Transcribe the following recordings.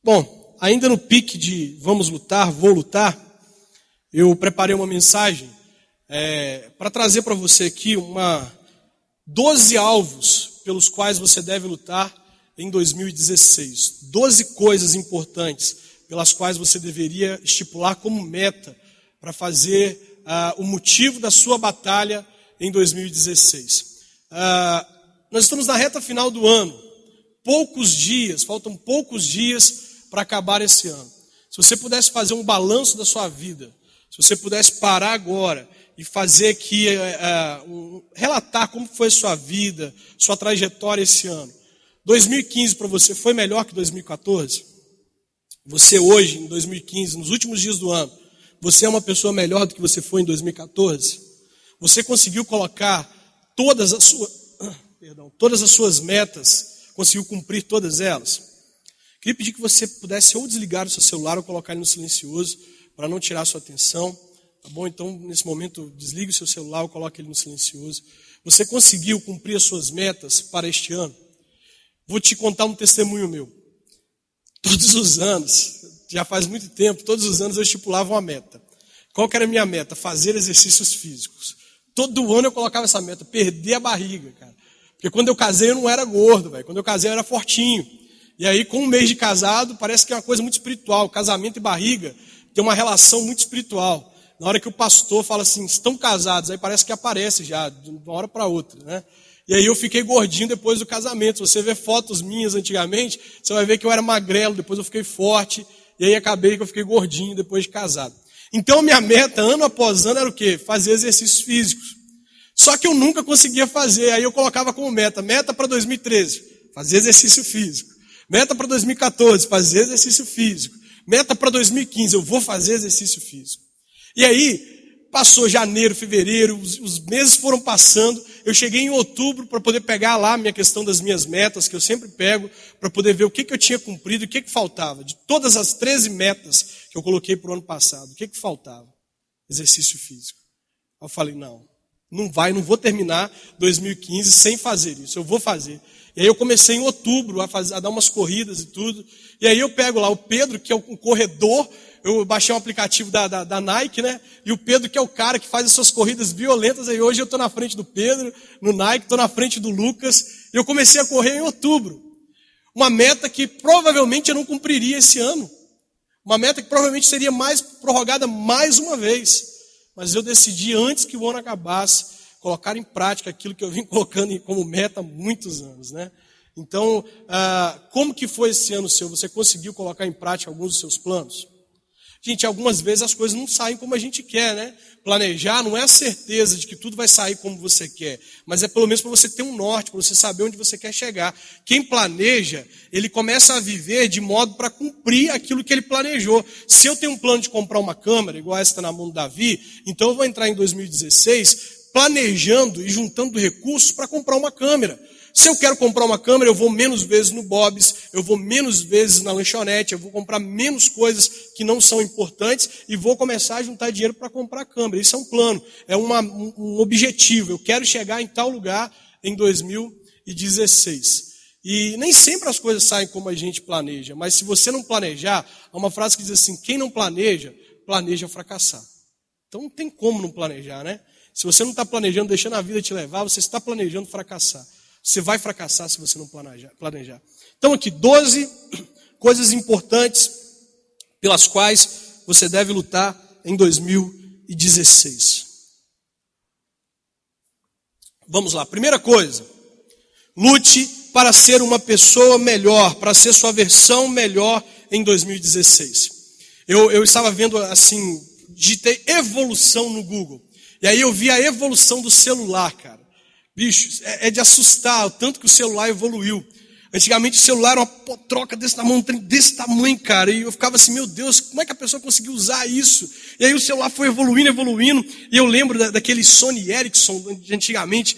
Bom, ainda no pique de vamos lutar, vou lutar, eu preparei uma mensagem para trazer para você aqui 12 alvos pelos quais você deve lutar em 2016. 12 coisas importantes pelas quais você deveria estipular como meta para fazer o motivo da sua batalha em 2016. Nós estamos na reta final do ano. Faltam poucos dias para acabar esse ano. Se você pudesse fazer um balanço da sua vida, se você pudesse parar agora e fazer aqui, relatar como foi a sua vida, sua trajetória esse ano. 2015 para você foi melhor que 2014? Você hoje, em 2015, nos últimos dias do ano, você é uma pessoa melhor do que você foi em 2014? Você conseguiu colocar todas as suas metas, conseguiu cumprir todas elas? Queria pedir que você pudesse ou desligar o seu celular ou colocar ele no silencioso para não tirar a sua atenção. Tá bom? Então, nesse momento, desligue o seu celular ou coloque ele no silencioso. Você conseguiu cumprir as suas metas para este ano? Vou te contar um testemunho meu. Todos os anos, já faz muito tempo, todos os anos eu estipulava uma meta. Qual que era a minha meta? Fazer exercícios físicos. Todo ano eu colocava essa meta, perder a barriga, cara. Porque quando eu casei eu não era gordo, velho. Quando eu casei eu era fortinho. E aí, com um mês de casado, parece que é uma coisa muito espiritual. Casamento e barriga tem uma relação muito espiritual. Na hora que o pastor fala assim, estão casados, aí parece que aparece já, de uma hora para outra, né? E aí eu fiquei gordinho depois do casamento. Se você vê fotos minhas antigamente, você vai ver que eu era magrelo, depois eu fiquei forte, e aí acabei que eu fiquei gordinho depois de casado. Então, minha meta, ano após ano, era o quê? Fazer exercícios físicos. Só que eu nunca conseguia fazer, aí eu colocava como meta para 2013, fazer exercício físico. Meta para 2014, fazer exercício físico. Meta para 2015, eu vou fazer exercício físico. E aí, passou janeiro, fevereiro, os meses foram passando, eu cheguei em outubro para poder pegar lá a minha questão das minhas metas, que eu sempre pego, para poder ver o que eu tinha cumprido e o que faltava. De todas as 13 metas que eu coloquei para o ano passado, o que faltava? Exercício físico. Aí eu falei, não vou terminar 2015 sem fazer isso, eu vou fazer. E aí eu comecei em outubro a dar umas corridas e tudo. E aí eu pego lá o Pedro, que é um corredor, eu baixei um aplicativo da Nike, né? E o Pedro, que é o cara que faz as suas corridas violentas, aí hoje eu estou na frente do Pedro, no Nike, estou na frente do Lucas, e eu comecei a correr em outubro. Uma meta que provavelmente eu não cumpriria esse ano. Uma meta que provavelmente seria mais prorrogada mais uma vez. Mas eu decidi, antes que o ano acabasse, colocar em prática aquilo que eu vim colocando como meta há muitos anos, né? Então, como que foi esse ano seu? Você conseguiu colocar em prática alguns dos seus planos? Gente, algumas vezes as coisas não saem como a gente quer, né? Planejar não é a certeza de que tudo vai sair como você quer, mas é pelo menos para você ter um norte, para você saber onde você quer chegar. Quem planeja, ele começa a viver de modo para cumprir aquilo que ele planejou. Se eu tenho um plano de comprar uma câmera, igual essa está na mão do Davi, então eu vou entrar em 2016 planejando e juntando recursos para comprar uma câmera. Se eu quero comprar uma câmera, eu vou menos vezes no Bob's, eu vou menos vezes na lanchonete, eu vou comprar menos coisas que não são importantes e vou começar a juntar dinheiro para comprar a câmera. Isso é um plano, é um objetivo. Eu quero chegar em tal lugar em 2016. E nem sempre as coisas saem como a gente planeja, mas se você não planejar, há uma frase que diz assim, quem não planeja, planeja fracassar. Então não tem como não planejar, né? Se você não está planejando, deixando a vida te levar, você está planejando fracassar. Você vai fracassar se você não planejar. Então aqui, 12 coisas importantes pelas quais você deve lutar em 2016. Vamos lá, primeira coisa. Lute para ser uma pessoa melhor, para ser sua versão melhor em 2016. Eu estava vendo assim, digitei evolução no Google. E aí eu vi a evolução do celular, cara. Bicho, é de assustar o tanto que o celular evoluiu. Antigamente o celular era uma potroca desse tamanho, um trem desse tamanho, cara. E eu ficava assim, meu Deus, como é que a pessoa conseguiu usar isso? E aí o celular foi evoluindo. E eu lembro daquele Sony Ericsson, de antigamente.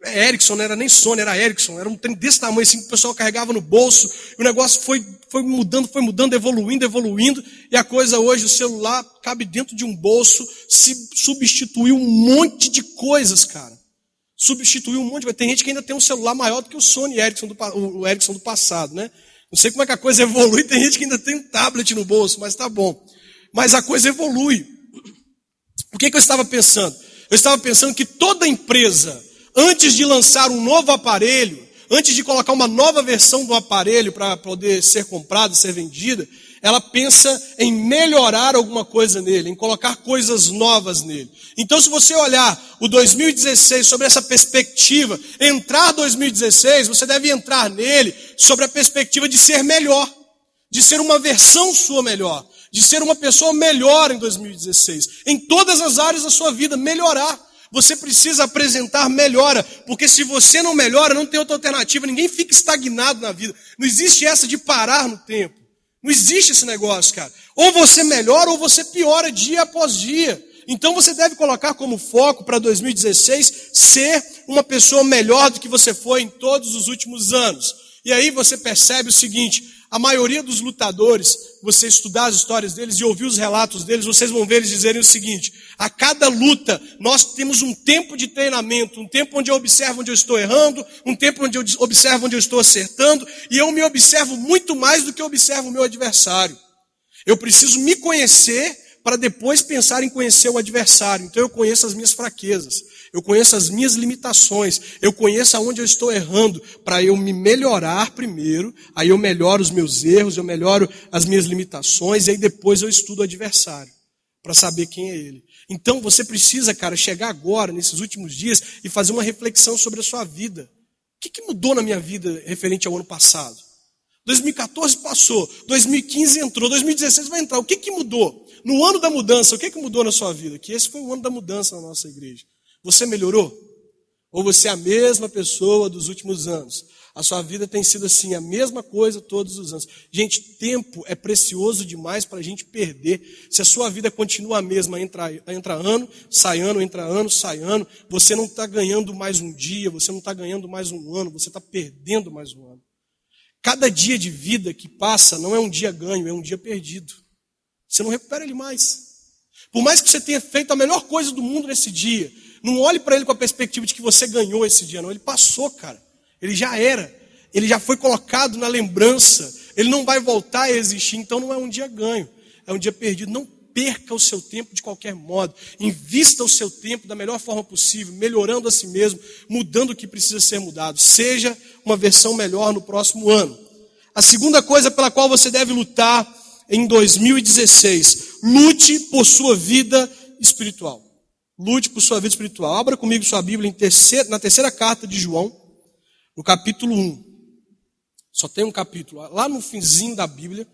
Ericsson, não era nem Sony, era Ericsson. Era um trem desse tamanho, assim, que o pessoal carregava no bolso. E o negócio foi mudando, evoluindo. E a coisa hoje, o celular cabe dentro de um bolso, se substituiu um monte de coisas, cara. Substituiu um monte de coisa. Tem gente que ainda tem um celular maior do que o Sony Ericsson, o Ericsson do passado, né? Não sei como é que a coisa evolui, tem gente que ainda tem um tablet no bolso, mas tá bom. Mas a coisa evolui. O que eu estava pensando? Eu estava pensando que toda empresa, antes de lançar um novo aparelho, antes de colocar uma nova versão do aparelho para poder ser comprada, ser vendida, ela pensa em melhorar alguma coisa nele, em colocar coisas novas nele. Então, se você olhar o 2016 sobre essa perspectiva, entrar 2016, você deve entrar nele sobre a perspectiva de ser melhor, de ser uma versão sua melhor, de ser uma pessoa melhor em 2016. Em todas as áreas da sua vida, melhorar. Você precisa apresentar melhora, porque se você não melhora, não tem outra alternativa, ninguém fica estagnado na vida. Não existe essa de parar no tempo. Não existe esse negócio, cara. Ou você melhora ou você piora dia após dia. Então você deve colocar como foco para 2016 ser uma pessoa melhor do que você foi em todos os últimos anos. E aí você percebe o seguinte: a maioria dos lutadores, você estudar as histórias deles e ouvir os relatos deles, vocês vão ver eles dizerem o seguinte: a cada luta nós temos um tempo de treinamento, um tempo onde eu observo onde eu estou errando, um tempo onde eu observo onde eu estou acertando, e eu me observo muito mais do que eu observo o meu adversário. Eu preciso me conhecer para depois pensar em conhecer o adversário. Então eu conheço as minhas fraquezas, eu conheço as minhas limitações, eu conheço aonde eu estou errando, para eu me melhorar primeiro, aí eu melhoro os meus erros, eu melhoro as minhas limitações, e aí depois eu estudo o adversário, para saber quem é ele. Então você precisa, cara, chegar agora, nesses últimos dias, e fazer uma reflexão sobre a sua vida. O que mudou na minha vida referente ao ano passado? 2014 passou, 2015 entrou, 2016 vai entrar. O que mudou? No ano da mudança, o que mudou na sua vida? Que esse foi o ano da mudança na nossa igreja. Você melhorou? Ou você é a mesma pessoa dos últimos anos? A sua vida tem sido assim, a mesma coisa todos os anos. Gente, tempo é precioso demais para a gente perder. Se a sua vida continua a mesma, entra ano, sai ano, entra ano, sai ano, você não está ganhando mais um dia, você não está ganhando mais um ano, você está perdendo mais um ano. Cada dia de vida que passa não é um dia ganho, é um dia perdido. Você não recupera ele mais. Por mais que você tenha feito a melhor coisa do mundo nesse dia, não olhe para ele com a perspectiva de que você ganhou esse dia, não. Ele passou, cara. Ele já era. Ele já foi colocado na lembrança. Ele não vai voltar a existir, então não é um dia ganho, é um dia perdido. Não perca o seu tempo de qualquer modo. Invista o seu tempo da melhor forma possível, melhorando a si mesmo, mudando o que precisa ser mudado. Seja uma versão melhor no próximo ano. A segunda coisa pela qual você deve lutar em 2016, lute por sua vida espiritual. Lute por sua vida espiritual. Abra comigo sua Bíblia na terceira carta de João, no capítulo 1. Só tem um capítulo. Lá no finzinho da Bíblia,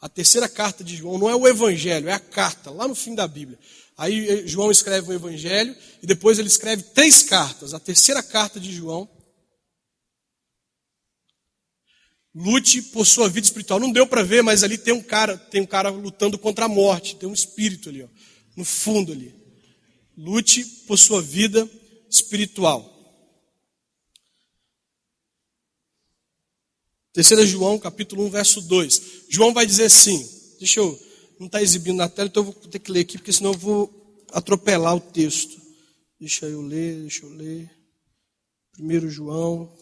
a terceira carta de João, não é o evangelho, é a carta, lá no fim da Bíblia. Aí João escreve o evangelho e depois ele escreve 3 cartas. A terceira carta de João. Lute por sua vida espiritual. Não deu para ver, mas ali tem um cara lutando contra a morte. Tem um espírito ali, ó, no fundo ali. Lute por sua vida espiritual. 3 João, capítulo 1, verso 2. João vai dizer assim, não está exibindo na tela, então eu vou ter que ler aqui, porque senão eu vou atropelar o texto. Deixa eu ler. 1 João,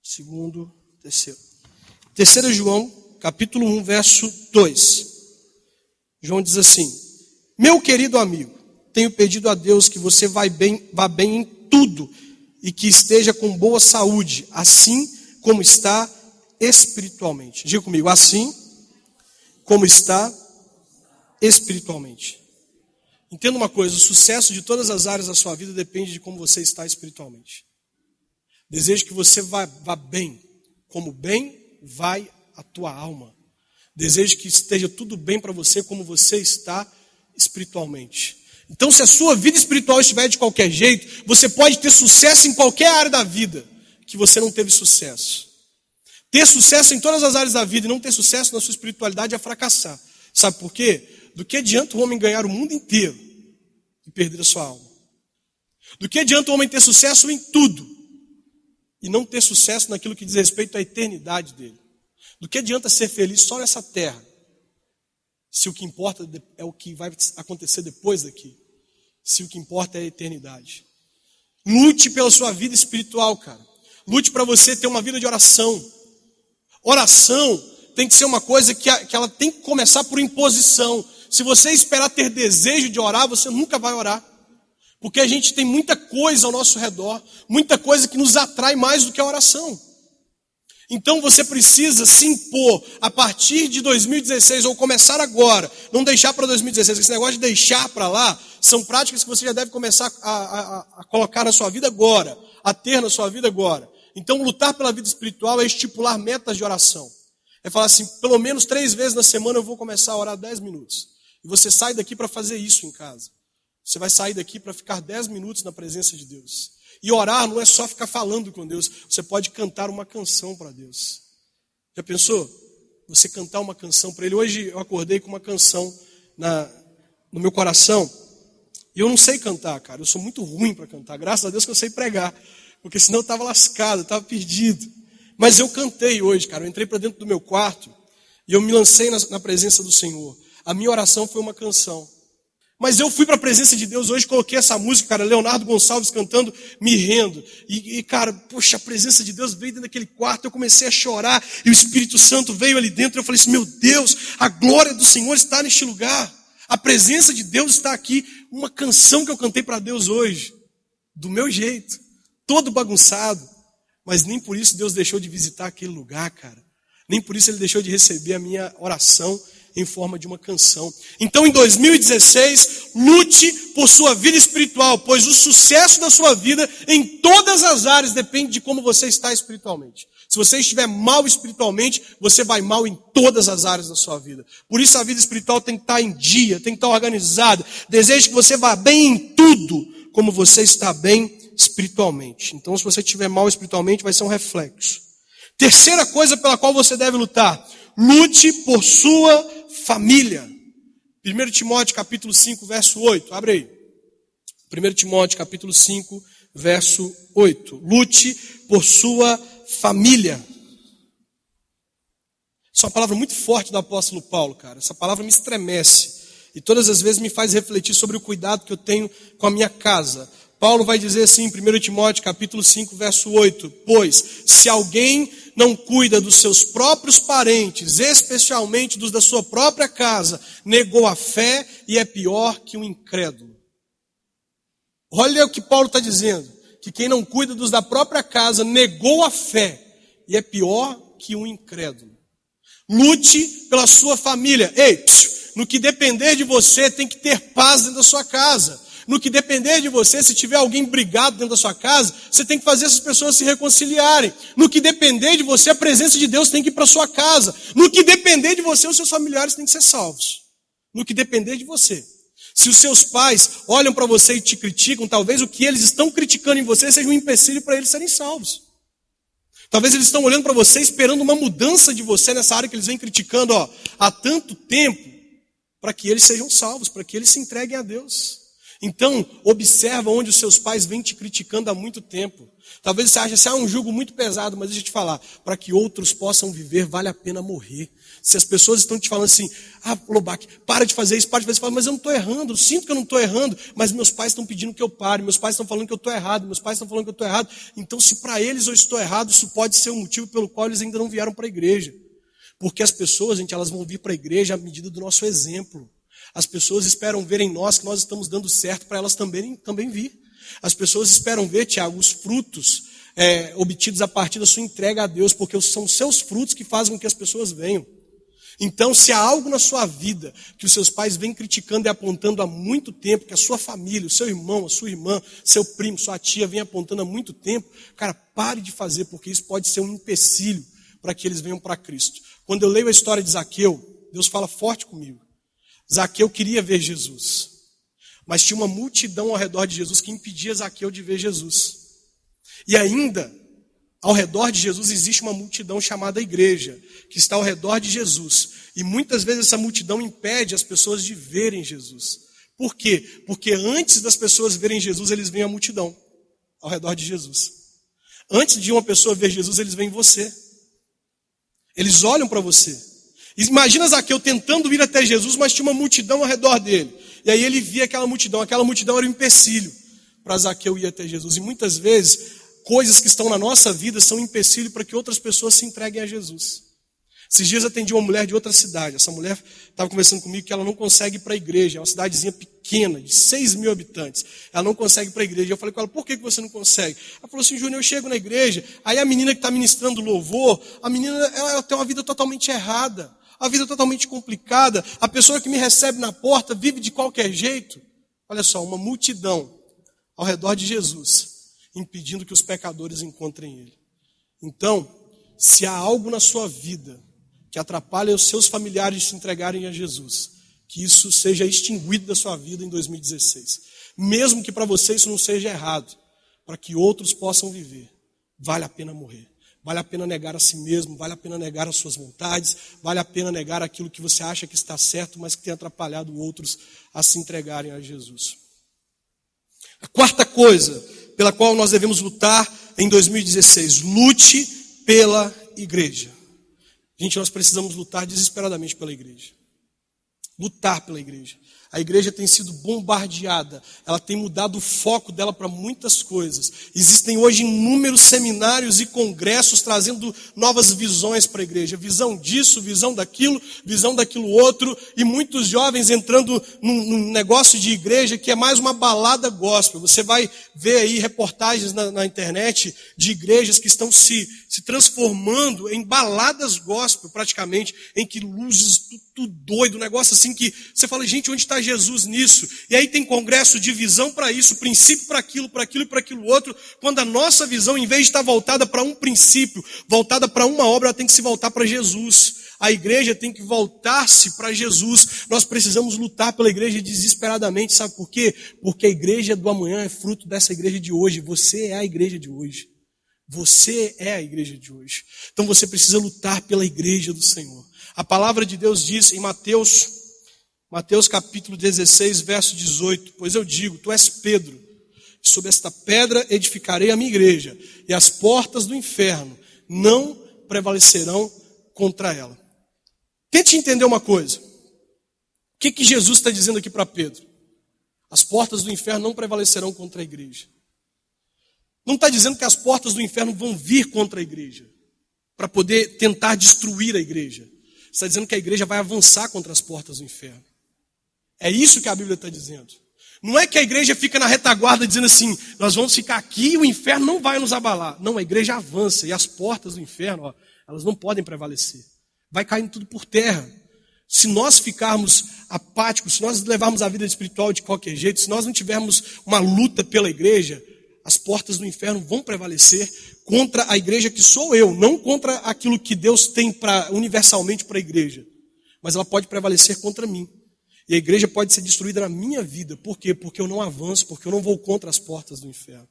2º, 3º. 3 João, capítulo 1, verso 2. João diz assim: meu querido amigo, tenho pedido a Deus que você vá bem em tudo e que esteja com boa saúde, assim como está espiritualmente. Diga comigo, assim como está espiritualmente. Entenda uma coisa, o sucesso de todas as áreas da sua vida depende de como você está espiritualmente. Desejo que você vá bem, como bem vai a tua alma. Desejo que esteja tudo bem para você como você está espiritualmente. Então, se a sua vida espiritual estiver de qualquer jeito, você pode ter sucesso em qualquer área da vida que você não teve sucesso. Ter sucesso em todas as áreas da vida e não ter sucesso na sua espiritualidade é fracassar. Sabe por quê? Do que adianta o homem ganhar o mundo inteiro e perder a sua alma? Do que adianta o homem ter sucesso em tudo e não ter sucesso naquilo que diz respeito à eternidade dele? Do que adianta ser feliz só nessa terra, se o que importa é o que vai acontecer depois daqui? Se o que importa é a eternidade. Lute pela sua vida espiritual, cara. Lute para você ter uma vida de oração. Oração tem que ser uma coisa que ela tem que começar por imposição. Se você esperar ter desejo de orar, você nunca vai orar. Porque a gente tem muita coisa ao nosso redor, muita coisa que nos atrai mais do que a oração. Então você precisa se impor a partir de 2016, ou começar agora, não deixar para 2016. Esse negócio de deixar para lá, são práticas que você já deve começar a colocar na sua vida agora, a ter na sua vida agora. Então lutar pela vida espiritual é estipular metas de oração. É falar assim, pelo menos 3 vezes na semana eu vou começar a orar 10 minutos. E você sai daqui para fazer isso em casa. Você vai sair daqui para ficar 10 minutos na presença de Deus. E orar não é só ficar falando com Deus. Você pode cantar uma canção para Deus. Já pensou? Você cantar uma canção para Ele. Hoje eu acordei com uma canção no meu coração. E eu não sei cantar, cara. Eu sou muito ruim para cantar. Graças a Deus que eu sei pregar. Porque senão eu estava lascado, eu estava perdido. Mas eu cantei hoje, cara. Eu entrei para dentro do meu quarto e eu me lancei na presença do Senhor. A minha oração foi uma canção. Mas eu fui para a presença de Deus hoje, coloquei essa música, cara, Leonardo Gonçalves cantando, Me Rendo. E cara, poxa, a presença de Deus veio dentro daquele quarto, eu comecei a chorar, e o Espírito Santo veio ali dentro, e eu falei assim, meu Deus, a glória do Senhor está neste lugar. A presença de Deus está aqui. Uma canção que eu cantei para Deus hoje, do meu jeito, todo bagunçado. Mas nem por isso Deus deixou de visitar aquele lugar, cara. Nem por isso Ele deixou de receber a minha oração em forma de uma canção. Então, em 2016, lute por sua vida espiritual, pois o sucesso da sua vida em todas as áreas depende de como você está espiritualmente. Se você estiver mal espiritualmente, você vai mal em todas as áreas da sua vida. Por isso a vida espiritual tem que estar em dia, tem que estar organizada. Desejo que você vá bem em tudo, como você está bem espiritualmente. Então, se você estiver mal espiritualmente, vai ser um reflexo. Terceira coisa pela qual você deve lutar: lute por sua família. 1 Timóteo capítulo 5, verso 8. Abre aí. 1 Timóteo capítulo 5, verso 8. Lute por sua família. Essa é uma palavra muito forte do apóstolo Paulo, cara. Essa palavra me estremece. E todas as vezes me faz refletir sobre o cuidado que eu tenho com a minha casa. Paulo vai dizer assim em 1 Timóteo capítulo 5, verso 8. Pois, se alguém não cuida dos seus próprios parentes, especialmente dos da sua própria casa, negou a fé e é pior que um incrédulo. Olha o que Paulo está dizendo, que quem não cuida dos da própria casa, negou a fé e é pior que um incrédulo. Lute pela sua família. Ei, no que depender de você, tem que ter paz dentro da sua casa. No que depender de você, se tiver alguém brigado dentro da sua casa, você tem que fazer essas pessoas se reconciliarem. No que depender de você, a presença de Deus tem que ir para a sua casa. No que depender de você, os seus familiares têm que ser salvos. No que depender de você. Se os seus pais olham para você e te criticam, talvez o que eles estão criticando em você seja um empecilho para eles serem salvos. Talvez eles estão olhando para você esperando uma mudança de você nessa área que eles vêm criticando há tanto tempo, para que eles sejam salvos, para que eles se entreguem a Deus. Então, observa onde os seus pais vêm te criticando há muito tempo. Talvez você ache assim, um jugo muito pesado, mas deixa eu te falar, para que outros possam viver, vale a pena morrer. Se as pessoas estão te falando assim, Lobac, para de fazer isso, mas eu não estou errando, eu sinto que eu não estou errando, mas meus pais estão pedindo que eu pare, meus pais estão falando que eu estou errado, meus pais estão falando que eu estou errado. Então, se para eles eu estou errado, isso pode ser o motivo pelo qual eles ainda não vieram para a igreja. Porque as pessoas, gente, elas vão vir para a igreja à medida do nosso exemplo. As pessoas esperam ver em nós que nós estamos dando certo para elas também vir. As pessoas esperam ver, Tiago, os frutos obtidos a partir da sua entrega a Deus, porque são os seus frutos que fazem com que as pessoas venham. Então, se há algo na sua vida que os seus pais vêm criticando e apontando há muito tempo, que a sua família, o seu irmão, a sua irmã, seu primo, sua tia vem apontando há muito tempo, cara, pare de fazer, porque isso pode ser um empecilho para que eles venham para Cristo. Quando eu leio a história de Zaqueu, Deus fala forte comigo. Zaqueu queria ver Jesus, mas tinha uma multidão ao redor de Jesus que impedia Zaqueu de ver Jesus. E ainda, ao redor de Jesus existe uma multidão chamada igreja, que está ao redor de Jesus. E muitas vezes essa multidão impede as pessoas de verem Jesus. Por quê? Porque antes das pessoas verem Jesus, eles veem a multidão ao redor de Jesus. Antes de uma pessoa ver Jesus, eles veem você. Eles olham para você. Imagina Zaqueu tentando ir até Jesus, mas tinha uma multidão ao redor dele. E aí ele via aquela multidão era um empecilho para Zaqueu ir até Jesus. E muitas vezes, coisas que estão na nossa vida são um empecilho para que outras pessoas se entreguem a Jesus. Esses dias eu atendi uma mulher de outra cidade. Essa mulher estava conversando comigo que ela não consegue ir para a igreja. É uma cidadezinha pequena, de 6 mil habitantes. Ela não consegue ir para a igreja. Eu falei com ela, por que você não consegue? Ela falou assim, Júnior, eu chego na igreja, aí a menina que está ministrando louvor, a menina ela tem uma vida totalmente errada, a vida totalmente complicada. A pessoa que me recebe na porta vive de qualquer jeito. Olha só, uma multidão ao redor de Jesus, impedindo que os pecadores encontrem Ele. Então, se há algo na sua vida que atrapalha os seus familiares de se entregarem a Jesus, que isso seja extinguido da sua vida em 2016. Mesmo que para você isso não seja errado, para que outros possam viver, vale a pena morrer. Vale a pena negar a si mesmo, vale a pena negar as suas vontades, vale a pena negar aquilo que você acha que está certo, mas que tem atrapalhado outros a se entregarem a Jesus. A quarta coisa pela qual nós devemos lutar em 2016, lute pela igreja. Gente, nós precisamos lutar desesperadamente pela igreja. Lutar pela igreja. A igreja tem sido bombardeada, ela tem mudado o foco dela para muitas coisas. Existem hoje inúmeros seminários e congressos trazendo novas visões para a igreja. Visão disso, visão daquilo outro. E muitos jovens entrando num negócio de igreja que é mais uma balada gospel. Você vai ver aí reportagens na internet de igrejas que estão se transformando em baladas gospel praticamente, em que luzes, tudo doido, um negócio assim que você fala, gente, onde está Jesus nisso? E aí tem congresso de visão para isso, princípio para aquilo e para aquilo outro, quando a nossa visão, em vez de estar voltada para um princípio, voltada para uma obra, ela tem que se voltar para Jesus. A igreja tem que voltar-se para Jesus. Nós precisamos lutar pela igreja desesperadamente, sabe por quê? Porque a igreja do amanhã é fruto dessa igreja de hoje. Você é a igreja de hoje. Você é a igreja de hoje. Então você precisa lutar pela igreja do Senhor. A palavra de Deus diz em Mateus capítulo 16, verso 18, pois eu digo, tu és Pedro, e sobre esta pedra edificarei a minha igreja, e as portas do inferno não prevalecerão contra ela. Tente entender uma coisa. O que Jesus está dizendo aqui para Pedro? As portas do inferno não prevalecerão contra a igreja. Não está dizendo que as portas do inferno vão vir contra a igreja, para poder tentar destruir a igreja. Está dizendo que a igreja vai avançar contra as portas do inferno. É isso que a Bíblia está dizendo. Não é que a igreja fica na retaguarda dizendo assim, nós vamos ficar aqui e o inferno não vai nos abalar. Não, a igreja avança e as portas do inferno, elas não podem prevalecer. Vai caindo tudo por terra. Se nós ficarmos apáticos, se nós levarmos a vida espiritual de qualquer jeito, se nós não tivermos uma luta pela igreja, as portas do inferno vão prevalecer contra a igreja que sou eu, não contra aquilo que Deus tem universalmente para a igreja. Mas ela pode prevalecer contra mim. E a igreja pode ser destruída na minha vida. Por quê? Porque eu não avanço, porque eu não vou contra as portas do inferno.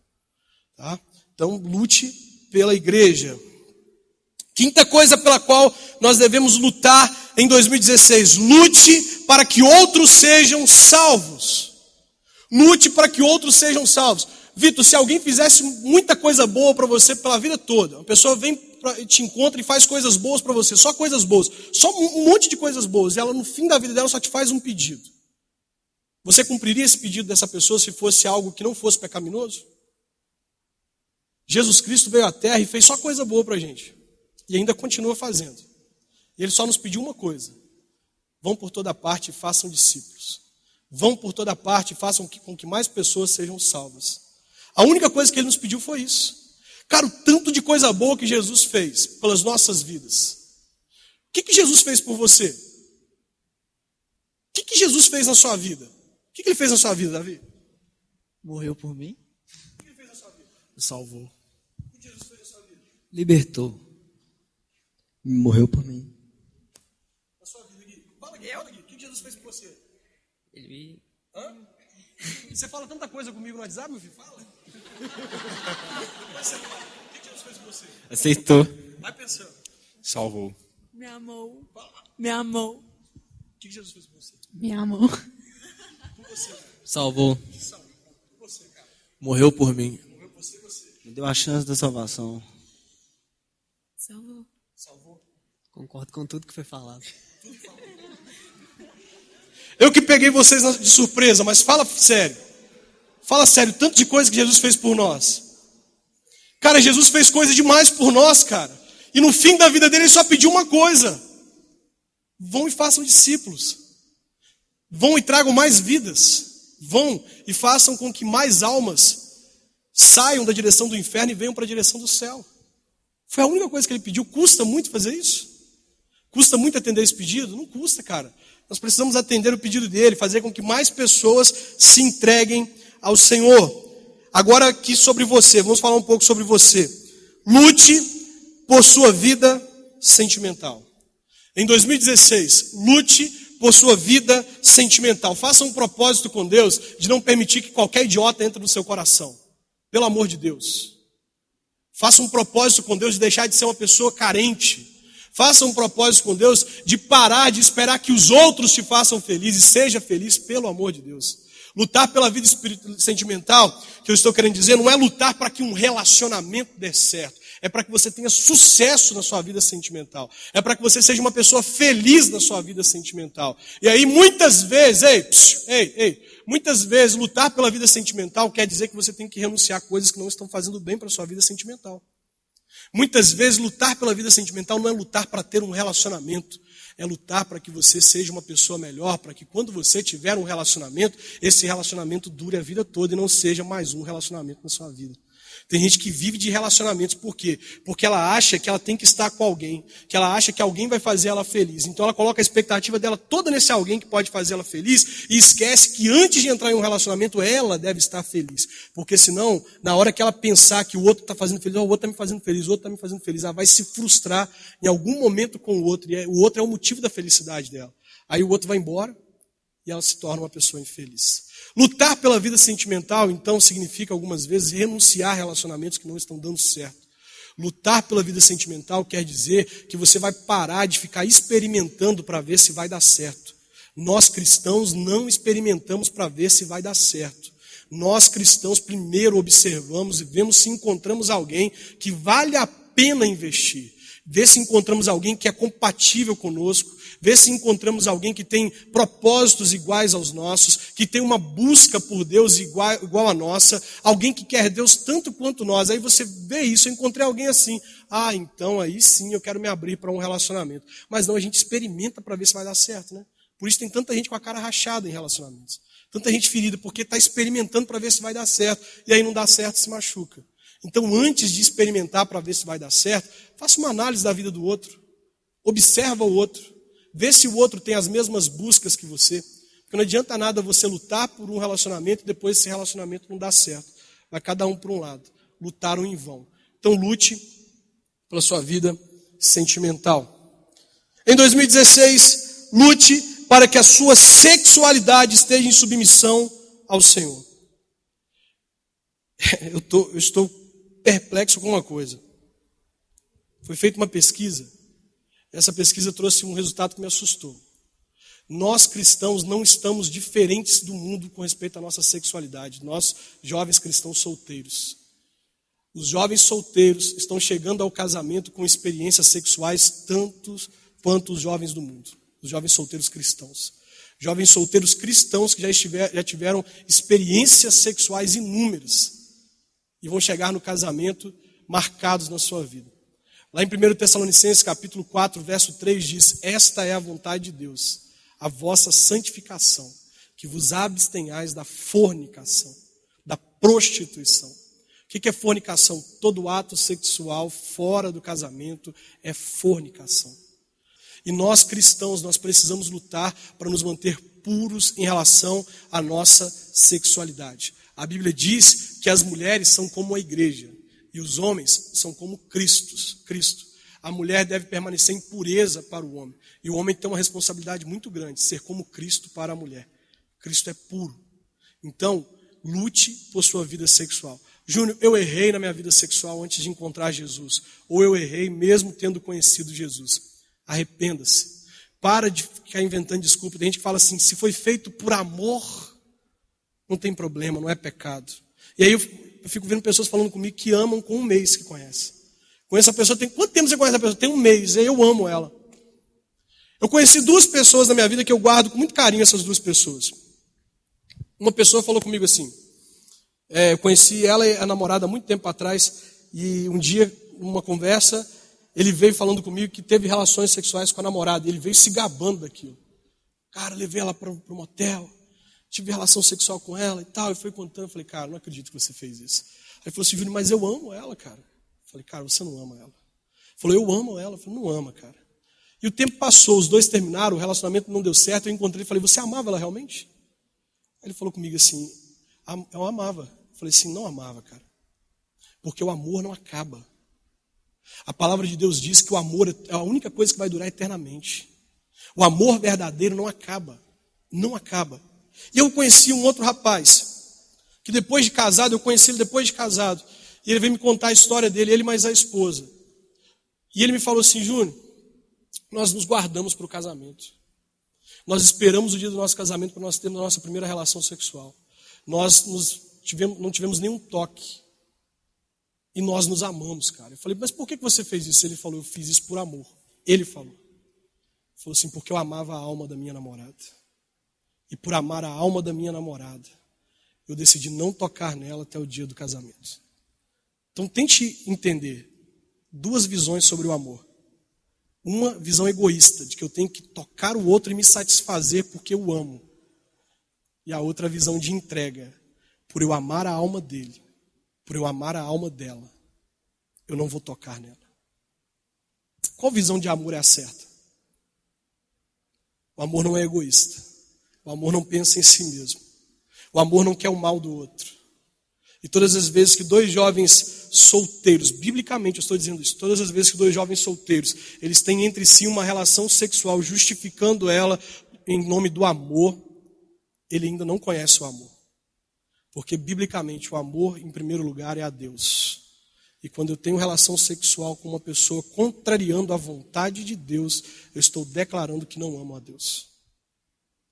Tá? Então, lute pela igreja. Quinta coisa pela qual nós devemos lutar em 2016. Lute para que outros sejam salvos. Lute para que outros sejam salvos. Vitor, se alguém fizesse muita coisa boa para você pela vida toda, uma pessoa vem, te encontra e faz coisas boas para você, só coisas boas, só um monte de coisas boas, e ela no fim da vida dela só te faz um pedido. Você cumpriria esse pedido dessa pessoa se fosse algo que não fosse pecaminoso? Jesus Cristo veio à Terra e fez só coisa boa para a gente, e ainda continua fazendo. E Ele só nos pediu uma coisa: vão por toda parte e façam discípulos. Vão por toda parte e façam com que mais pessoas sejam salvas. A única coisa que Ele nos pediu foi isso. Cara, o tanto de coisa boa que Jesus fez pelas nossas vidas. O que Jesus fez por você? O que Jesus fez na sua vida? O que Ele fez na sua vida, Davi? Morreu por mim. O que Ele fez na sua vida? Me salvou. O que Jesus fez na sua vida? Libertou. Morreu por mim. Na sua vida, Gui. Fala, Gui. Fala, Gui. O que Jesus fez por você? Ele me... Hã? Você fala tanta coisa comigo no WhatsApp, meu filho? Fala. Mas você fala. O que Jesus fez por você? Aceitou. Vai pensando. Salvou. Me amou. Fala. Me amou. O que Jesus fez por você? Me amou. Por você, cara. Salvou. Salve. Por você, cara. Morreu por mim. Morreu por você e você. Me deu a chance da salvação. Salvou. Salvou. Concordo com tudo que foi falado. Eu que peguei vocês de surpresa, mas fala sério. Fala sério, tanto de coisa que Jesus fez por nós. Cara, Jesus fez coisa demais por nós, cara. E no fim da vida dele, ele só pediu uma coisa. Vão e façam discípulos. Vão e tragam mais vidas. Vão e façam com que mais almas saiam da direção do inferno e venham para a direção do céu. Foi a única coisa que ele pediu. Custa muito fazer isso? Custa muito atender esse pedido? Não custa, cara. Nós precisamos atender o pedido dele, fazer com que mais pessoas se entreguem ao Senhor. Agora aqui sobre você, vamos falar um pouco sobre você. Lute por sua vida sentimental. Em 2016, lute por sua vida sentimental. Faça um propósito com Deus de não permitir que qualquer idiota entre no seu coração. Pelo amor de Deus. Faça um propósito com Deus de deixar de ser uma pessoa carente. Faça um propósito com Deus de parar de esperar que os outros te façam feliz e seja feliz, pelo amor de Deus. Lutar pela vida sentimental, que eu estou querendo dizer, não é lutar para que um relacionamento dê certo. É para que você tenha sucesso na sua vida sentimental. É para que você seja uma pessoa feliz na sua vida sentimental. E aí muitas vezes, muitas vezes lutar pela vida sentimental quer dizer que você tem que renunciar a coisas que não estão fazendo bem para a sua vida sentimental. Muitas vezes lutar pela vida sentimental não é lutar para ter um relacionamento. É lutar para que você seja uma pessoa melhor, para que quando você tiver um relacionamento, esse relacionamento dure a vida toda e não seja mais um relacionamento na sua vida. Tem gente que vive de relacionamentos, por quê? Porque ela acha que ela tem que estar com alguém, que ela acha que alguém vai fazer ela feliz. Então ela coloca a expectativa dela toda nesse alguém que pode fazer ela feliz e esquece que antes de entrar em um relacionamento, ela deve estar feliz. Porque senão, na hora que ela pensar que o outro está fazendo feliz, o outro está me fazendo feliz, o outro está me fazendo feliz, ela vai se frustrar em algum momento com o outro, e o outro é o motivo da felicidade dela. Aí o outro vai embora e ela se torna uma pessoa infeliz. Lutar pela vida sentimental, então, significa algumas vezes renunciar a relacionamentos que não estão dando certo. Lutar pela vida sentimental quer dizer que você vai parar de ficar experimentando para ver se vai dar certo. Nós cristãos não experimentamos para ver se vai dar certo. Nós cristãos primeiro observamos e vemos se encontramos alguém que vale a pena investir. Ver se encontramos alguém que é compatível conosco. Ver se encontramos alguém que tem propósitos iguais aos nossos, que tem uma busca por Deus igual a nossa, alguém que quer Deus tanto quanto nós. Aí você vê isso, eu encontrei alguém assim. Ah, então aí sim eu quero me abrir para um relacionamento. Mas não, a gente experimenta para ver se vai dar certo, né? Por isso tem tanta gente com a cara rachada em relacionamentos. Tanta gente ferida, porque está experimentando para ver se vai dar certo. E aí não dá certo, se machuca. Então antes de experimentar para ver se vai dar certo, faça uma análise da vida do outro. Observa o outro. Vê se o outro tem as mesmas buscas que você. Porque não adianta nada você lutar por um relacionamento e depois esse relacionamento não dá certo. Vai cada um para um lado. Lutaram em vão. Então lute pela sua vida sentimental. Em 2016, lute para que a sua sexualidade esteja em submissão ao Senhor. Eu estou perplexo com uma coisa. Foi feita uma pesquisa. Essa pesquisa trouxe um resultado que me assustou. Nós cristãos não estamos diferentes do mundo com respeito à nossa sexualidade. Nós, jovens cristãos solteiros. Os jovens solteiros estão chegando ao casamento com experiências sexuais tantos quanto os jovens do mundo. Os jovens solteiros cristãos. Jovens solteiros cristãos que já tiveram experiências sexuais inúmeras. E vão chegar no casamento marcados na sua vida. Lá em 1 Tessalonicenses, capítulo 4, verso 3, diz: esta é a vontade de Deus, a vossa santificação, que vos abstenhais da fornicação, da prostituição. O que é fornicação? Todo ato sexual fora do casamento é fornicação. E nós cristãos, nós precisamos lutar para nos manter puros em relação à nossa sexualidade. A Bíblia diz que as mulheres são como a igreja. E os homens são como Cristo. A mulher deve permanecer em pureza para o homem. E o homem tem uma responsabilidade muito grande, ser como Cristo para a mulher. Cristo é puro. Então, lute por sua vida sexual. Júnior, eu errei na minha vida sexual antes de encontrar Jesus. Ou eu errei mesmo tendo conhecido Jesus. Arrependa-se. Para de ficar inventando desculpa. Tem gente que fala assim, se foi feito por amor, não tem problema, não é pecado. E aí eu fico vendo pessoas falando comigo que amam com um mês que conhecem. Conheço a pessoa, quanto tempo você conhece a pessoa? Tem um mês, e eu amo ela. Eu conheci duas pessoas na minha vida que eu guardo com muito carinho essas duas pessoas. Uma pessoa falou comigo assim, eu conheci ela e a namorada há muito tempo atrás, e um dia, numa conversa, ele veio falando comigo que teve relações sexuais com a namorada. Ele veio se gabando daquilo. Cara, levei ela para o motel, tive relação sexual com ela e tal. E foi contando, eu falei, cara, não acredito que você fez isso. Aí ele falou assim, Júnior, mas eu amo ela, cara. Eu falei, cara, você não ama ela. Ele falou, eu amo ela. Eu falei, não ama, cara. E o tempo passou, os dois terminaram, o relacionamento não deu certo. Eu encontrei e falei, você amava ela realmente? Aí ele falou comigo assim, eu amava. Eu falei assim, não amava, cara. Porque o amor não acaba. A palavra de Deus diz que o amor é a única coisa que vai durar eternamente. O amor verdadeiro não acaba. Não acaba. E eu conheci um outro rapaz, que depois de casado, eu conheci ele depois de casado. E ele veio me contar a história dele, ele mais a esposa. E ele me falou assim, Júnior, nós nos guardamos para o casamento. Nós esperamos o dia do nosso casamento para nós termos a nossa primeira relação sexual. Nós não tivemos nenhum toque. E nós nos amamos, cara. Eu falei, mas por que você fez isso? Ele falou, eu fiz isso por amor. Ele falou. Ele falou assim, porque eu amava a alma da minha namorada. E por amar a alma da minha namorada, eu decidi não tocar nela até o dia do casamento. Então tente entender duas visões sobre o amor. Uma visão egoísta, de que eu tenho que tocar o outro e me satisfazer porque eu amo. E a outra visão de entrega, por eu amar a alma dele, por eu amar a alma dela, eu não vou tocar nela. Qual visão de amor é a certa? O amor não é egoísta. O amor não pensa em si mesmo. O amor não quer o mal do outro. E todas as vezes que dois jovens solteiros, biblicamente eu estou dizendo isso, todas as vezes que dois jovens solteiros, eles têm entre si uma relação sexual, justificando ela em nome do amor, ele ainda não conhece o amor. Porque biblicamente o amor, em primeiro lugar, é a Deus. E quando eu tenho relação sexual com uma pessoa contrariando a vontade de Deus, eu estou declarando que não amo a Deus.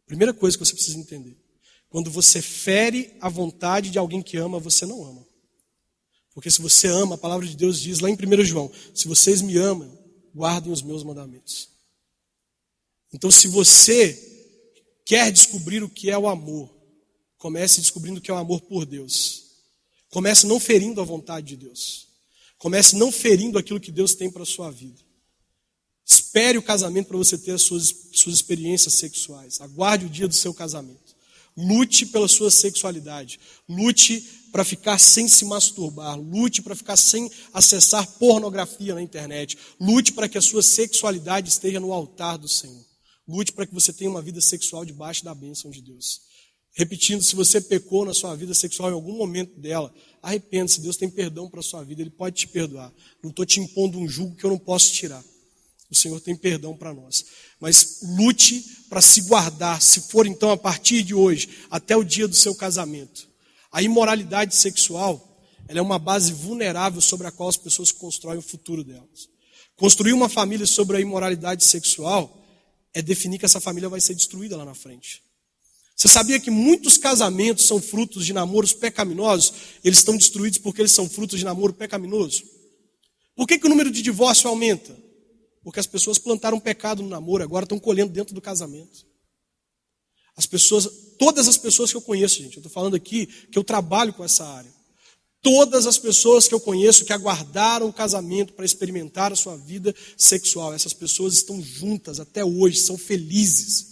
Primeira coisa que você precisa entender. Quando você fere a vontade de alguém que ama, você não ama. Porque se você ama, a palavra de Deus diz lá em 1 João, se vocês me amam, guardem os meus mandamentos. Então se você quer descobrir o que é o amor, comece descobrindo o que é o amor por Deus. Comece não ferindo a vontade de Deus. Comece não ferindo aquilo que Deus tem para a sua vida. Espere o casamento para você ter as suas experiências sexuais. Aguarde o dia do seu casamento. Lute pela sua sexualidade. Lute para ficar sem se masturbar. Lute para ficar sem acessar pornografia na internet. Lute para que a sua sexualidade esteja no altar do Senhor. Lute para que você tenha uma vida sexual debaixo da bênção de Deus. Repetindo, se você pecou na sua vida sexual em algum momento dela, arrependa-se. Deus tem perdão para a sua vida. Ele pode te perdoar. Não estou te impondo um jugo que eu não posso tirar. O Senhor tem perdão para nós. Mas lute para se guardar, se for então a partir de hoje, até o dia do seu casamento. A imoralidade sexual, ela é uma base vulnerável sobre a qual as pessoas constroem o futuro delas. Construir uma família sobre a imoralidade sexual é definir que essa família vai ser destruída lá na frente. Você sabia que muitos casamentos são frutos de namoros pecaminosos? Eles estão destruídos porque eles são frutos de namoro pecaminoso. Por que o número de divórcio aumenta? Porque as pessoas plantaram pecado no namoro, agora estão colhendo dentro do casamento. Todas as pessoas que eu conheço, gente, eu estou falando aqui que eu trabalho com essa área. Todas as pessoas que eu conheço que aguardaram o casamento para experimentar a sua vida sexual, essas pessoas estão juntas até hoje, são felizes.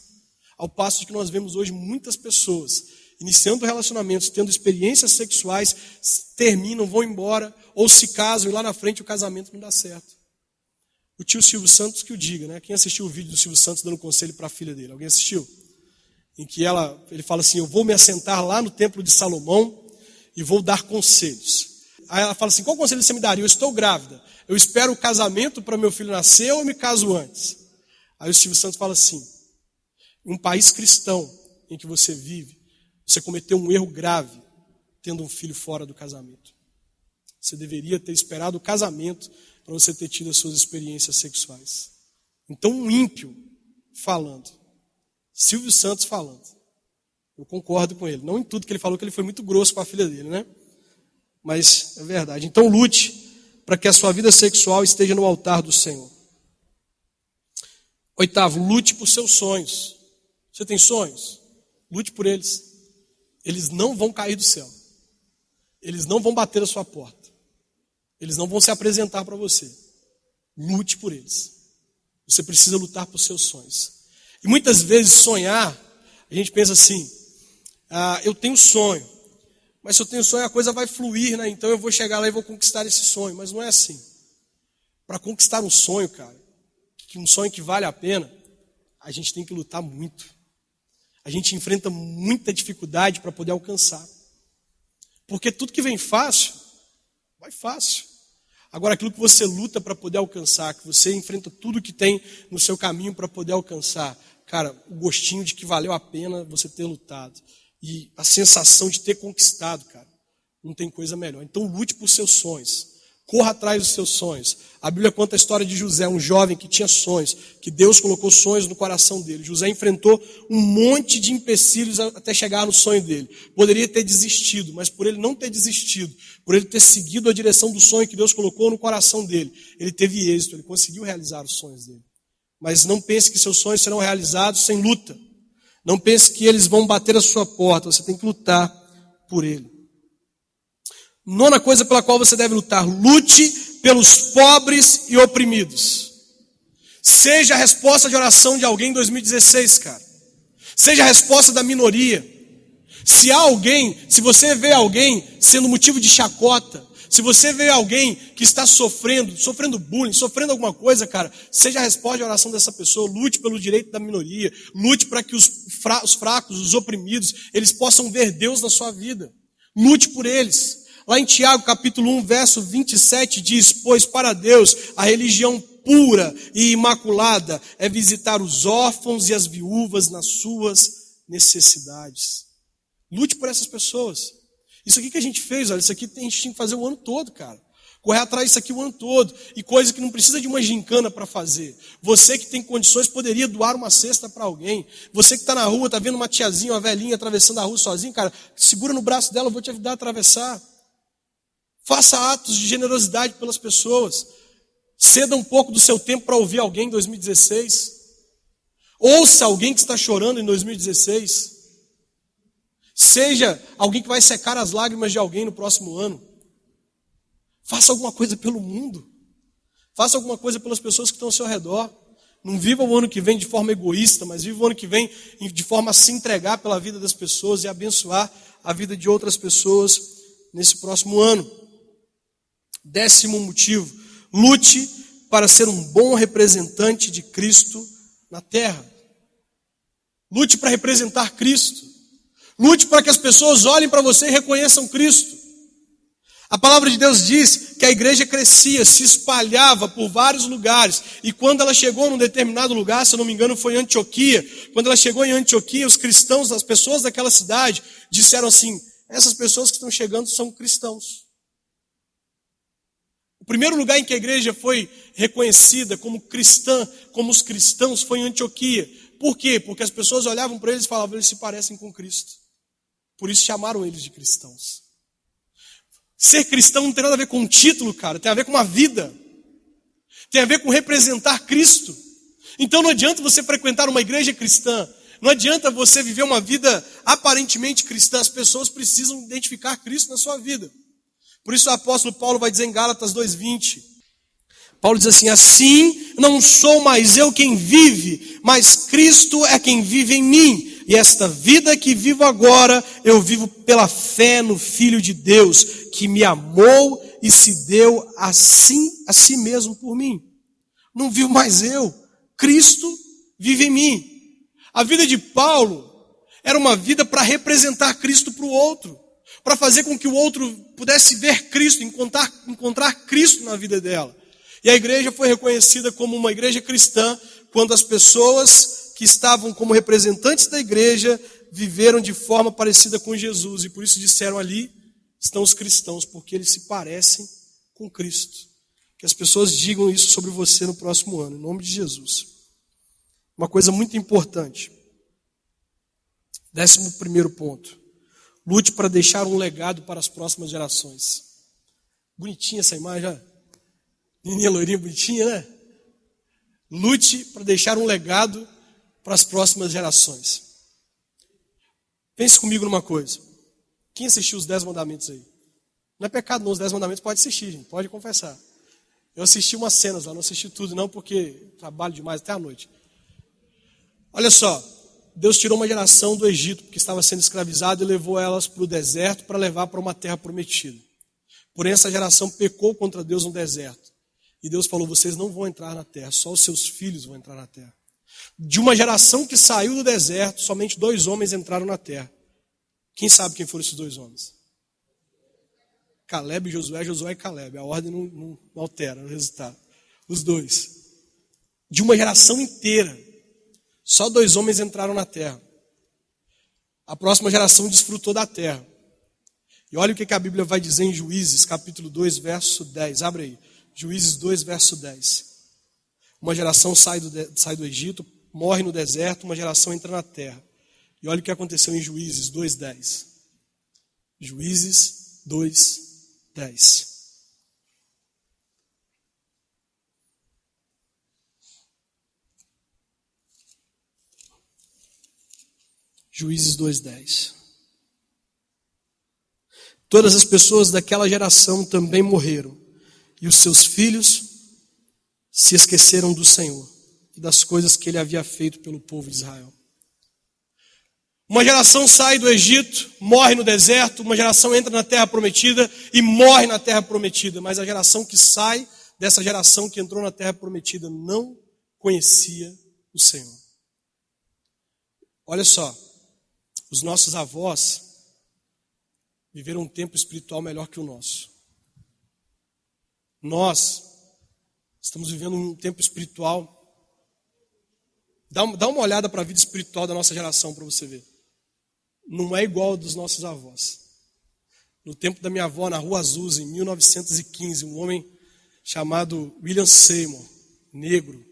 Ao passo de que nós vemos hoje muitas pessoas iniciando relacionamentos, tendo experiências sexuais, terminam, vão embora, ou se casam e lá na frente o casamento não dá certo. O tio Silvio Santos que o diga, né? Quem assistiu o vídeo do Silvio Santos dando conselho para a filha dele? Alguém assistiu? Em que ele fala assim, eu vou me assentar lá no templo de Salomão e vou dar conselhos. Aí ela fala assim, qual conselho você me daria? Eu estou grávida. Eu espero o casamento para meu filho nascer ou eu me caso antes? Aí o Silvio Santos fala assim, em um país cristão em que você vive, você cometeu um erro grave tendo um filho fora do casamento. Você deveria ter esperado o casamento para você ter tido as suas experiências sexuais. Então, um ímpio falando, Silvio Santos falando, eu concordo com ele. Não em tudo que ele falou, que ele foi muito grosso com a filha dele, né? Mas é verdade. Então, lute para que a sua vida sexual esteja no altar do Senhor. 8º, lute por seus sonhos. Você tem sonhos? Lute por eles. Eles não vão cair do céu. Eles não vão bater a sua porta. Eles não vão se apresentar para você. Lute por eles. Você precisa lutar por seus sonhos. E muitas vezes sonhar, a gente pensa assim, eu tenho sonho, mas se eu tenho sonho a coisa vai fluir, né? Então eu vou chegar lá e vou conquistar esse sonho. Mas não é assim. Para conquistar um sonho, cara, um sonho que vale a pena, a gente tem que lutar muito. A gente enfrenta muita dificuldade para poder alcançar. Porque tudo que vem fácil, vai fácil. Agora, aquilo que você luta para poder alcançar, que você enfrenta tudo que tem no seu caminho para poder alcançar, cara, o gostinho de que valeu a pena você ter lutado. E a sensação de ter conquistado, cara, não tem coisa melhor. Então, lute por seus sonhos. Corra atrás dos seus sonhos. A Bíblia conta a história de José, um jovem que tinha sonhos, que Deus colocou sonhos no coração dele. José enfrentou um monte de empecilhos até chegar no sonho dele. Poderia ter desistido, mas por ele não ter desistido, por ele ter seguido a direção do sonho que Deus colocou no coração dele, ele teve êxito, ele conseguiu realizar os sonhos dele. Mas não pense que seus sonhos serão realizados sem luta. Não pense que eles vão bater a sua porta, você tem que lutar por ele. Nona coisa pela qual você deve lutar: lute pelos pobres e oprimidos. Seja a resposta de oração de alguém em 2016, cara. Seja a resposta da minoria. Se você vê alguém sendo motivo de chacota, se você vê alguém que está sofrendo bullying, sofrendo alguma coisa, cara, seja a resposta de oração dessa pessoa. Lute pelo direito da minoria. Lute para que os fracos, os oprimidos, eles possam ver Deus na sua vida. Lute por eles. Lá em Tiago, capítulo 1, verso 27, diz: pois para Deus a religião pura e imaculada é visitar os órfãos e as viúvas nas suas necessidades. Lute por essas pessoas. Isso aqui que a gente fez, olha, isso aqui a gente tinha que fazer o ano todo, cara. Correr atrás disso aqui o ano todo. E coisa que não precisa de uma gincana para fazer. Você que tem condições poderia doar uma cesta para alguém. Você que está na rua, está vendo uma tiazinha, uma velhinha atravessando a rua sozinha, cara, segura no braço dela, eu vou te ajudar a atravessar. Faça atos de generosidade pelas pessoas. Ceda um pouco do seu tempo para ouvir alguém em 2016. Ouça alguém que está chorando em 2016. Seja alguém que vai secar as lágrimas de alguém no próximo ano. Faça alguma coisa pelo mundo. Faça alguma coisa pelas pessoas que estão ao seu redor. Não viva o ano que vem de forma egoísta, mas viva o ano que vem de forma a se entregar pela vida das pessoas e abençoar a vida de outras pessoas nesse próximo ano. 10º motivo: lute para ser um bom representante de Cristo na terra. Lute para representar Cristo. Lute para que as pessoas olhem para você e reconheçam Cristo. A palavra de Deus diz que a igreja crescia, se espalhava por vários lugares. E quando ela chegou num determinado lugar, se eu não me engano foi Antioquia, quando ela chegou em Antioquia, os cristãos, as pessoas daquela cidade, disseram assim: essas pessoas que estão chegando são cristãos. O primeiro lugar em que a igreja foi reconhecida como cristã, como os cristãos, foi em Antioquia. Por quê? Porque as pessoas olhavam para eles e falavam: eles se parecem com Cristo. Por isso chamaram eles de cristãos. Ser cristão não tem nada a ver com um título, cara. Tem a ver com uma vida. Tem a ver com representar Cristo. Então não adianta você frequentar uma igreja cristã. Não adianta você viver uma vida aparentemente cristã. As pessoas precisam identificar Cristo na sua vida. Por isso o apóstolo Paulo vai dizer em Gálatas 2:20. Paulo diz assim: assim não sou mais eu quem vive, mas Cristo é quem vive em mim. E esta vida que vivo agora, eu vivo pela fé no Filho de Deus, que me amou e se deu assim a si mesmo por mim. Não vivo mais eu, Cristo vive em mim. A vida de Paulo era uma vida para representar Cristo para o outro, para fazer com que o outro pudesse ver Cristo, encontrar Cristo na vida dela. E a igreja foi reconhecida como uma igreja cristã quando as pessoas que estavam como representantes da igreja viveram de forma parecida com Jesus. E por isso disseram: ali estão os cristãos, porque eles se parecem com Cristo. Que as pessoas digam isso sobre você no próximo ano, em nome de Jesus. Uma coisa muito importante. 11º ponto. Lute para deixar um legado para as próximas gerações. Bonitinha essa imagem, ó. Menina loirinha bonitinha, né? Lute para deixar um legado para as próximas gerações. Pense comigo numa coisa. Quem assistiu os 10 mandamentos aí? Não é pecado não, os 10 mandamentos pode assistir, gente, pode confessar. Eu assisti umas cenas lá, não assisti tudo não, porque trabalho demais até a noite. Olha só, Deus tirou uma geração do Egito, que estava sendo escravizada, e levou elas para o deserto para levar para uma terra prometida. Porém, essa geração pecou contra Deus no deserto. E Deus falou, vocês não vão entrar na terra, só os seus filhos vão entrar na terra. De uma geração que saiu do deserto, somente 2 homens entraram na terra. Quem sabe quem foram esses 2 homens? Caleb e Josué, Josué e Caleb. A ordem não altera o resultado. Os 2. De uma geração inteira, só 2 homens entraram na terra. A próxima geração desfrutou da terra. E olha o que a Bíblia vai dizer em Juízes, capítulo 2, verso 10. Abre aí. Juízes 2, verso 10. Uma geração sai do Egito, morre no deserto, uma geração entra na terra. E olha o que aconteceu em Juízes 2, 10. Juízes 2, 10. Juízes 2, 10. Todas as pessoas daquela geração também morreram, e os seus filhos se esqueceram do Senhor e das coisas que ele havia feito pelo povo de Israel. Uma geração sai do Egito, morre no deserto, uma geração entra na terra prometida e morre na terra prometida, mas a geração que sai dessa geração que entrou na terra prometida não conhecia o Senhor. Olha só, os nossos avós viveram um tempo espiritual melhor que o nosso. Nós estamos vivendo um tempo espiritual. Dá uma olhada para a vida espiritual da nossa geração para você ver. Não é igual ao dos nossos avós. No tempo da minha avó, na Rua Azusa, em 1915, um homem chamado William Seymour, negro,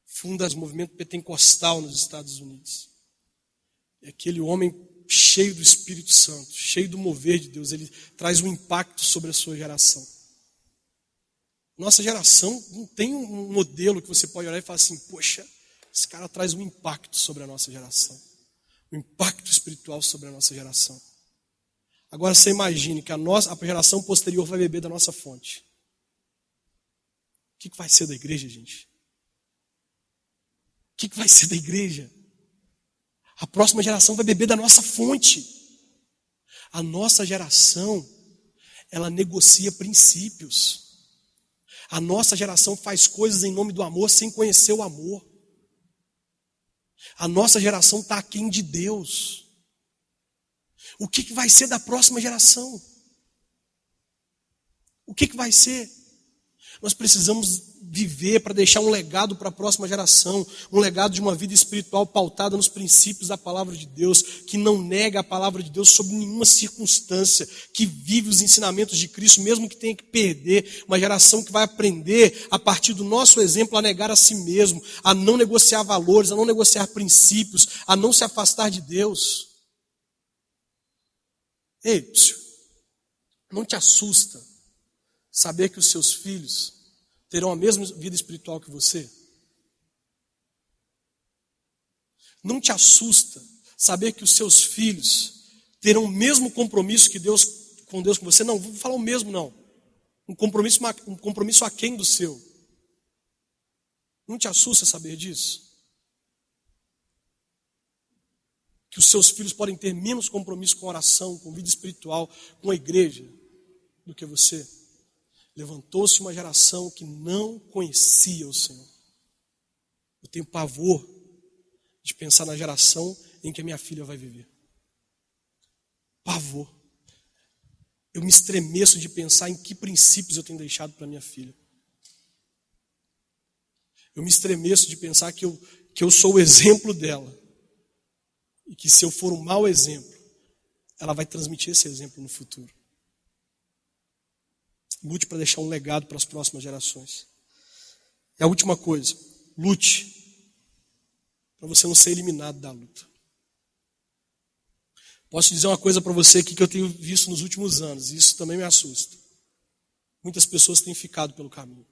funda o movimento pentecostal nos Estados Unidos. E aquele homem cheio do Espírito Santo, cheio do mover de Deus, ele traz um impacto sobre a sua geração. Nossa geração não tem um modelo que você pode olhar e falar assim, poxa, esse cara traz um impacto sobre a nossa geração. Um impacto espiritual sobre a nossa geração. Agora você imagine que a geração posterior vai beber da nossa fonte. O que vai ser da igreja, gente? O que vai ser da igreja? A próxima geração vai beber da nossa fonte. A nossa geração, ela negocia princípios. A nossa geração faz coisas em nome do amor sem conhecer o amor. A nossa geração está aquém de Deus. O que vai ser da próxima geração? O que vai ser? Nós precisamos viver para deixar um legado para a próxima geração, um legado de uma vida espiritual pautada nos princípios da palavra de Deus, que não nega a palavra de Deus sob nenhuma circunstância, que vive os ensinamentos de Cristo, mesmo que tenha que perder, uma geração que vai aprender, a partir do nosso exemplo, a negar a si mesmo, a não negociar valores, a não negociar princípios, a não se afastar de Deus. Ei, não te assusta saber que os seus filhos terão a mesma vida espiritual que você? Não te assusta saber que os seus filhos terão o mesmo compromisso com Deus que você? Não, vou falar o mesmo não. Um compromisso aquém do seu. Não te assusta saber disso? Que os seus filhos podem ter menos compromisso com oração, com vida espiritual, com a igreja, do que você? Levantou-se uma geração que não conhecia o Senhor. Eu tenho pavor de pensar na geração em que a minha filha vai viver. Pavor. Eu me estremeço de pensar em que princípios eu tenho deixado para minha filha. Eu me estremeço de pensar que eu sou o exemplo dela. E que se eu for um mau exemplo, ela vai transmitir esse exemplo no futuro. Lute para deixar um legado para as próximas gerações. E a última coisa, lute para você não ser eliminado da luta. Posso dizer uma coisa para você aqui que eu tenho visto nos últimos anos, e isso também me assusta. Muitas pessoas têm ficado pelo caminho.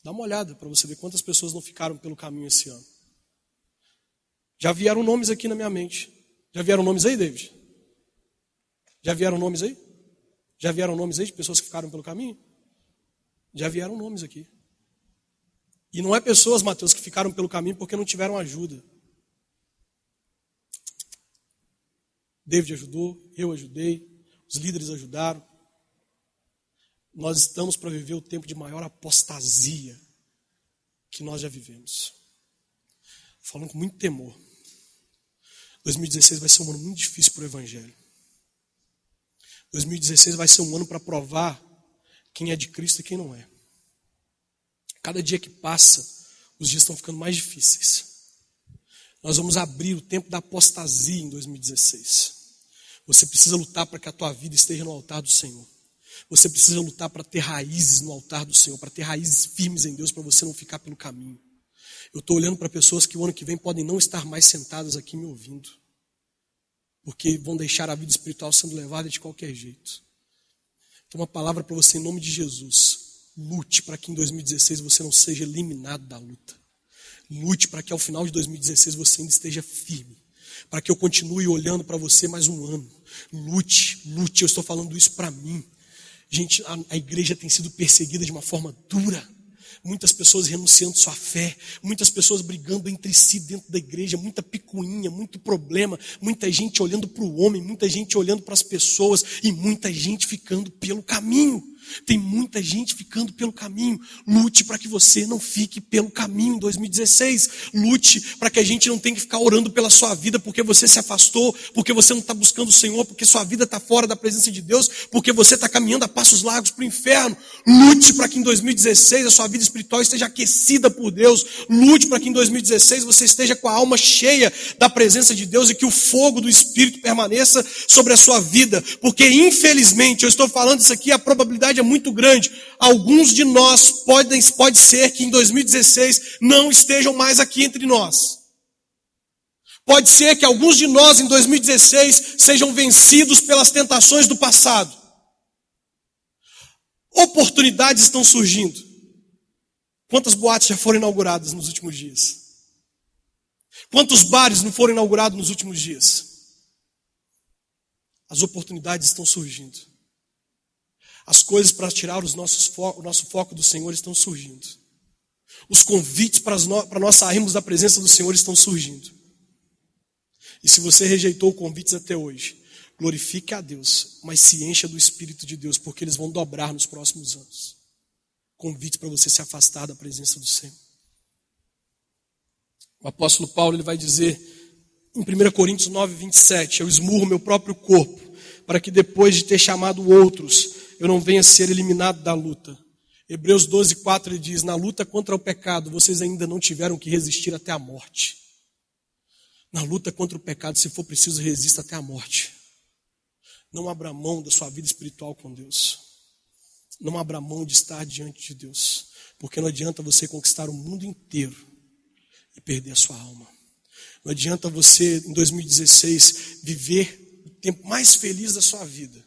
Dá uma olhada para você ver quantas pessoas não ficaram pelo caminho esse ano. Já vieram nomes aqui na minha mente. Já vieram nomes aí, David? Já vieram nomes aí? Já vieram nomes aí de pessoas que ficaram pelo caminho? Já vieram nomes aqui. E não é pessoas, Mateus, que ficaram pelo caminho porque não tiveram ajuda. David ajudou, eu ajudei, os líderes ajudaram. Nós estamos para viver o tempo de maior apostasia que nós já vivemos. Falando com muito temor. 2016 vai ser um ano muito difícil para o Evangelho. 2016 vai ser um ano para provar quem é de Cristo e quem não é. Cada dia que passa, os dias estão ficando mais difíceis. Nós vamos abrir o tempo da apostasia em 2016. Você precisa lutar para que a tua vida esteja no altar do Senhor. Você precisa lutar para ter raízes no altar do Senhor, para ter raízes firmes em Deus, para você não ficar pelo caminho. Eu estou olhando para pessoas que o ano que vem podem não estar mais sentadas aqui me ouvindo, porque vão deixar a vida espiritual sendo levada de qualquer jeito. Então, uma palavra para você em nome de Jesus. Lute para que em 2016 você não seja eliminado da luta. Lute para que ao final de 2016 você ainda esteja firme. Para que eu continue olhando para você mais um ano. Lute, eu estou falando isso para mim. Gente, a igreja tem sido perseguida de uma forma dura. Muitas pessoas renunciando sua fé, muitas pessoas brigando entre si dentro da igreja, muita picuinha, muito problema, muita gente olhando para o homem, muita gente olhando para as pessoas e muita gente ficando pelo caminho. Tem muita gente ficando pelo caminho. Lute para que você não fique pelo caminho em 2016. Lute para que a gente não tenha que ficar orando pela sua vida porque você se afastou, porque você não está buscando o Senhor, porque sua vida está fora da presença de Deus, porque você está caminhando a passos largos para o inferno. Lute para que em 2016 a sua vida espiritual esteja aquecida por Deus. Lute para que em 2016 você esteja com a alma cheia da presença de Deus e que o fogo do Espírito permaneça sobre a sua vida. Porque infelizmente, eu estou falando isso aqui, a probabilidade é muito grande. Alguns de nós pode ser que em 2016 não estejam mais aqui entre nós. Pode ser que alguns de nós em 2016 sejam vencidos pelas tentações do passado. Oportunidades estão surgindo. Quantas boates já foram inauguradas nos últimos dias? Quantos bares não foram inaugurados nos últimos dias? As oportunidades estão surgindo. As coisas para tirar o nosso foco do Senhor estão surgindo. Os convites para nós sairmos da presença do Senhor estão surgindo. E se você rejeitou convites até hoje, glorifique a Deus, mas se encha do Espírito de Deus, porque eles vão dobrar nos próximos anos. Convites para você se afastar da presença do Senhor. O apóstolo Paulo ele vai dizer em 1 Coríntios 9, 27, eu esmurro meu próprio corpo, para que depois de ter chamado outros, eu não venha a ser eliminado da luta. Hebreus 12, 4 ele diz, na luta contra o pecado, vocês ainda não tiveram que resistir até a morte. Na luta contra o pecado, se for preciso, resista até a morte. Não abra mão da sua vida espiritual com Deus. Não abra mão de estar diante de Deus. Porque não adianta você conquistar o mundo inteiro e perder a sua alma. Não adianta você, em 2016, viver o tempo mais feliz da sua vida.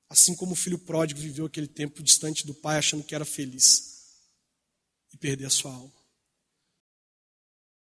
Assim como o filho pródigo viveu aquele tempo distante do pai, achando que era feliz. E perder a sua alma.